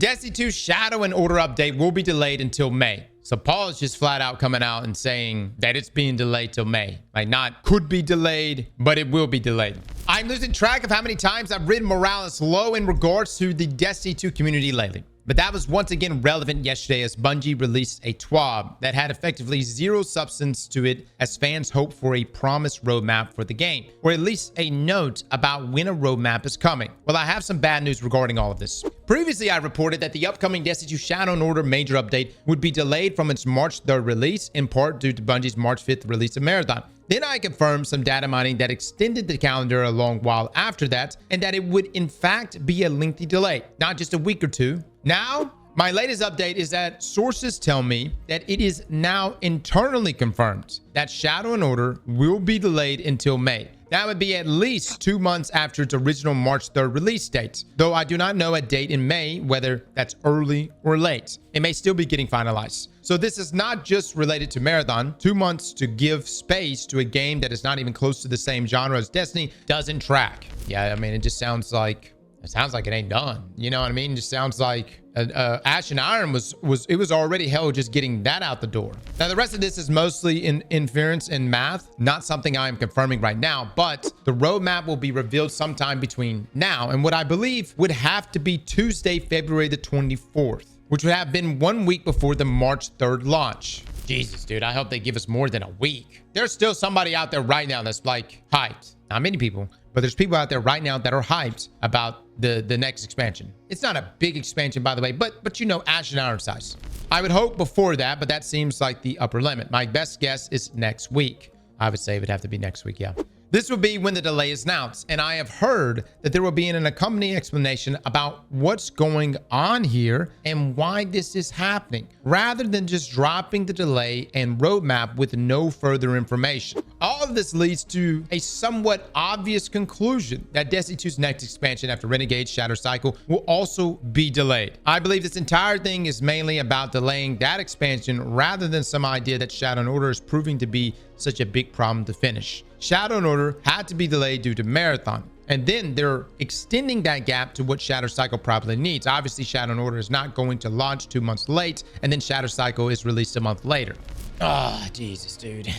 Destiny 2 Shadow and Order update will be delayed until May. So Paul is just flat out coming out and saying that it's being delayed till May. Like, not could be delayed, but it will be delayed. I'm losing track of how many times I've written Morales low in regards to the Destiny 2 community lately. But that was once again relevant yesterday as Bungie released a TWAB that had effectively zero substance to it as fans hope for a promised roadmap for the game, or at least a note about when a roadmap is coming. Well, I have some bad news regarding all of this. Previously, I reported that the upcoming Destiny 2 Shadow and Order major update would be delayed from its March 3rd release, in part due to Bungie's March 5th release of Marathon. Then I confirmed some data mining that extended the calendar a long while after that, and that it would in fact be a lengthy delay, not just a week or two. Now, my latest update is that sources tell me that it is now internally confirmed that Shadow and Order will be delayed until May. That would be at least 2 months after its original March 3rd release date, though I do not know a date in May, whether that's early or late. It may still be getting finalized. So this is not just related to Marathon. 2 months to give space to a game that is not even close to the same genre as Destiny doesn't track. Yeah, I mean, it just sounds like it ain't done. You know what I mean? It just sounds like Ash and Iron was already hell just getting that out the door. Now, the rest of this is mostly in inference and math, not something I'm confirming right now, but the roadmap will be revealed sometime between now and what I believe would have to be Tuesday, February the 24th, which would have been 1 week before the March 3rd launch. Jesus, dude, I hope they give us more than a week. There's still somebody out there right now that's like hyped. Not many people, but there's people out there right now that are hyped about the next expansion. It's not a big expansion, by the way, but you know, Ash and Iron size. I would hope before that, but that seems like the upper limit. My best guess is next week. I would say it would have to be next week, yeah. This will be when the delay is announced, and I have heard that there will be an accompanying explanation about what's going on here and why this is happening, rather than just dropping the delay and roadmap with no further information. All of this leads to a somewhat obvious conclusion that Destiny 2's next expansion after Renegades Shatter Cycle will also be delayed. I believe this entire thing is mainly about delaying that expansion rather than some idea that Shadow and Order is proving to be such a big problem to finish. Shadow and Order had to be delayed due to Marathon, and then they're extending that gap to what Shatter Cycle probably needs. Obviously, Shadow and Order is not going to launch 2 months late, and then Shatter Cycle is released a month later. Ah, Jesus, dude.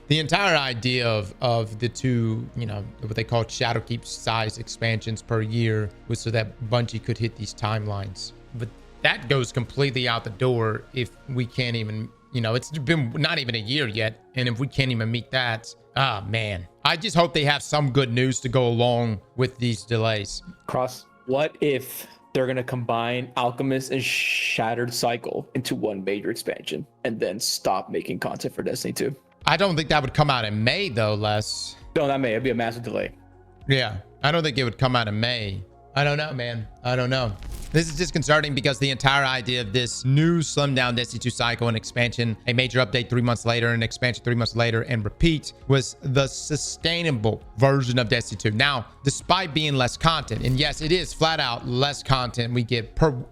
The entire idea of the two, you know, what they call Shadowkeep size expansions per year was so that Bungie could hit these timelines. But that goes completely out the door if we can't even, you know, it's been not even a year yet, and if we can't even meet that, ah, man. I just hope they have some good news to go along with these delays. Cross, what if they're going to combine Alchemist and Shattered Cycle into one major expansion and then stop making content for Destiny 2? I don't think that would come out in May, though, Les. No, that may. It'd be a massive delay. Yeah, I don't think it would come out in May. I don't know, man. I don't know. This is disconcerting because the entire idea of this new slimmed down Destiny 2 cycle and expansion, a major update 3 months later, an expansion 3 months later, and repeat, was the sustainable version of Destiny 2. Now, despite being less content, and yes, it is flat out less content we get per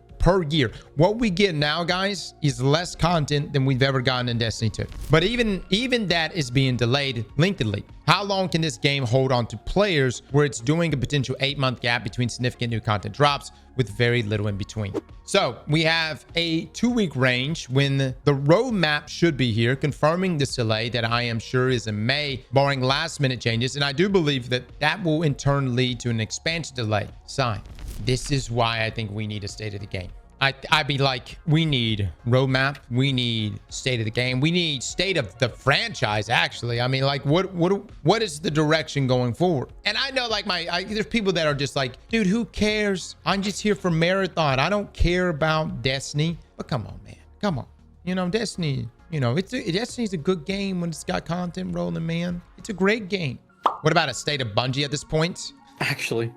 year. What we get now, guys, is less content than we've ever gotten in Destiny 2. But even that is being delayed lengthily. How long can this game hold on to players where it's doing a potential 8-month gap between significant new content drops with very little in between? So we have a 2-week range when the roadmap should be here, confirming this delay that I am sure is in May, barring last minute changes. And I do believe that that will in turn lead to an expansion delay. Sign. This is why I think we need a state of the game. I'd be like, we need roadmap, we need state of the game, we need state of the franchise, actually. I mean, like, what is the direction going forward? And I know, like, there's people that are just like, dude, who cares? I'm just here for Marathon. I don't care about Destiny. But come on, man. Come on. You know, Destiny, you know, Destiny's a good game when it's got content rolling, man. It's a great game. What about a state of Bungie at this point? Actually,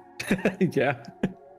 yeah.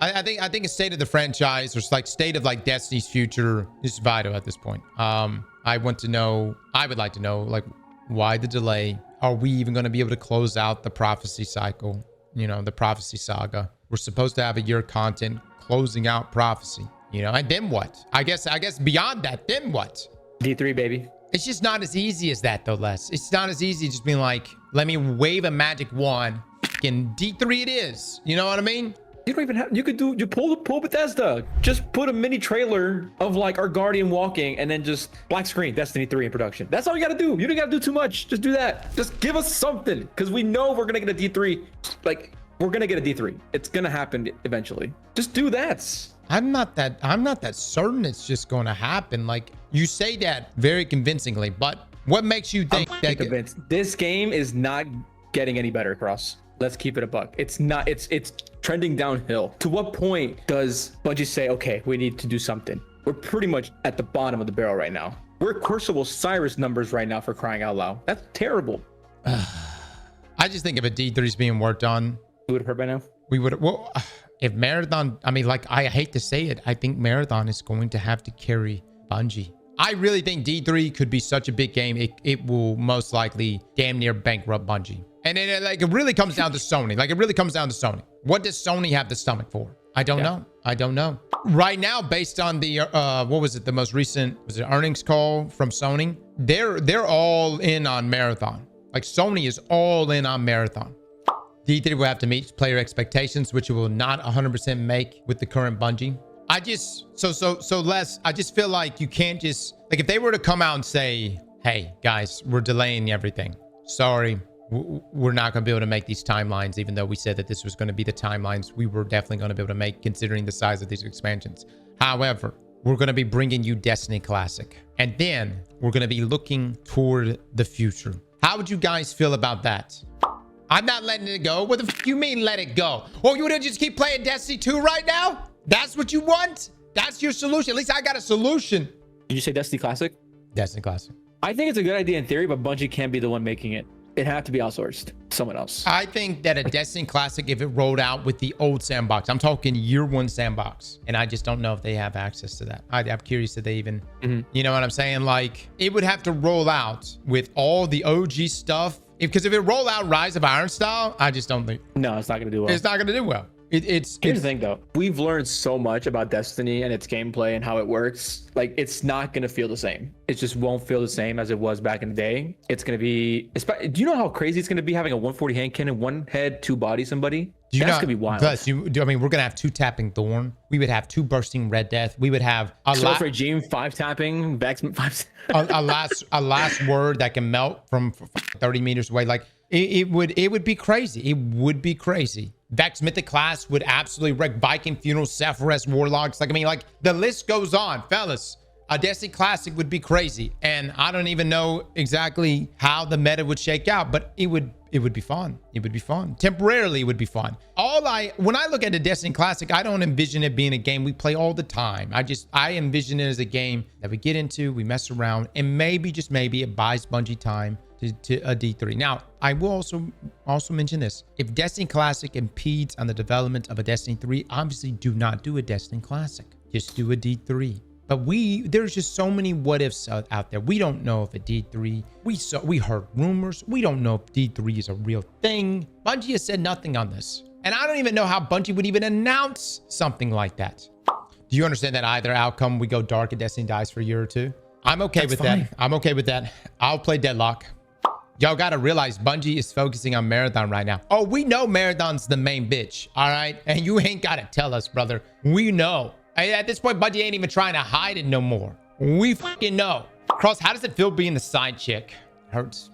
I think a state of the franchise or like state of like Destiny's future is vital at this point. I would like to know, like, why the delay? Are we even going to be able to close out the prophecy cycle? You know, the prophecy saga. We're supposed to have a year content closing out prophecy, you know, and then what? I guess beyond that, then what? D3, baby. It's just not as easy as that, though, Les. It's not as easy just being like, let me wave a magic wand and D3 it is. You know what I mean? You don't even have. You pull Bethesda. Just put a mini trailer of like our Guardian walking, and then just black screen Destiny 3 in production. That's all you gotta do. You don't gotta do too much. Just do that. Just give us something, because we know we're gonna get a D3. Like, we're gonna get a D3. It's gonna happen eventually. Just do that. I'm not that certain it's just going to happen. Like, you say that very convincingly, but what makes you think that convinced this game is not getting any better, Cross? Let's keep it a buck. It's not. It's trending downhill. To what point does Bungie say, okay, we need to do something? We're pretty much at the bottom of the barrel right now. We're Crucible Cyrus numbers right now, for crying out loud. That's terrible. I just think if a D3 is being worked on, We would have heard by now. we would. Well, if Marathon, I mean, like, I hate to say it, I think Marathon is going to have to carry Bungie. I really think D3 could be such a big game. It will most likely damn near bankrupt Bungie. And then it really comes down to Sony. Like, it really comes down to Sony. What does Sony have the stomach for? I don't know. I don't know. Right now, based on the what was it? The most recent earnings call from Sony. They're all in on Marathon. Like, Sony is all in on Marathon. D3 will have to meet player expectations, which it will not 100% make with the current Bungie. I just Les, I just feel like you can't just, like, if they were to come out and say, hey guys, we're delaying everything. Sorry, we're not going to be able to make these timelines, even though we said that this was going to be the timelines we were definitely going to be able to make, considering the size of these expansions. However, we're going to be bringing you Destiny Classic, and then we're going to be looking toward the future. How would you guys feel about that? I'm not letting it go. What the f you mean let it go? Oh, you want to just keep playing Destiny 2 right now? That's what you want? That's your solution? At least I got a solution. Did you say Destiny Classic? Destiny Classic. I think it's a good idea in theory, but Bungie can't be the one making it. It had to be outsourced to someone else. I think that a Destiny Classic, if it rolled out with the old sandbox, I'm talking year one sandbox, and I just don't know if they have access to that. I'm curious if they even, you know what I'm saying? Like, it would have to roll out with all the OG stuff. Because if it roll out Rise of Iron style, I just don't think. No, it's not going to do well. It's not going to do well. Here's the thing, though. We've learned so much about Destiny and its gameplay and how it works. Like, it's not going to feel the same. It just won't feel the same as it was back in the day. It's going to be... Do you know how crazy it's going to be having a 140 hand cannon, one head, two bodies, somebody? That's going to be wild. Plus, I mean, we're going to have 2 tapping Thorn. We would have 2 bursting Red Death. We would have a regime, 5 tapping, Vex 5. a last word that can melt from 30 meters away. Like, it would be crazy. It would be crazy. Vex Mythic class would absolutely wreck Viking Funeral, Sephiroth, Warlocks. Like, I mean, like, the list goes on, fellas. A Destiny Classic would be crazy. And I don't even know exactly how the meta would shake out, but it would be fun. It would be fun. Temporarily, it would be fun. When I look at the Destiny Classic, I don't envision it being a game we play all the time. I envision it as a game that we get into, we mess around, and maybe, just maybe, it buys Bungie time to a D3. Now, I will also mention this. If Destiny Classic impedes on the development of a Destiny 3, obviously do not do a Destiny Classic. Just do a D3. But there's just so many what ifs out there. We don't know if a D3, we heard rumors. We don't know if D3 is a real thing. Bungie has said nothing on this. And I don't even know how Bungie would even announce something like that. Do you understand that either outcome, we go dark and Destiny dies for a year or 2? I'm okay with that. I'm okay with that. I'll play Deadlock. Y'all got to realize Bungie is focusing on Marathon right now. Oh, we know Marathon's the main bitch. All right. And you ain't got to tell us, brother. We know. At this point, Bungie ain't even trying to hide it no more. We fucking know. Cross, how does it feel being the side chick? Hurts.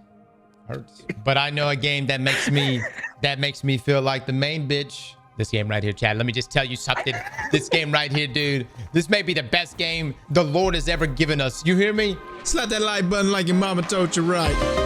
But I know a game that makes me feel like the main bitch. This game right here, Chad. Let me just tell you something. This game right here, dude. This may be the best game the Lord has ever given us. You hear me? Slap that like button like your mama told you right.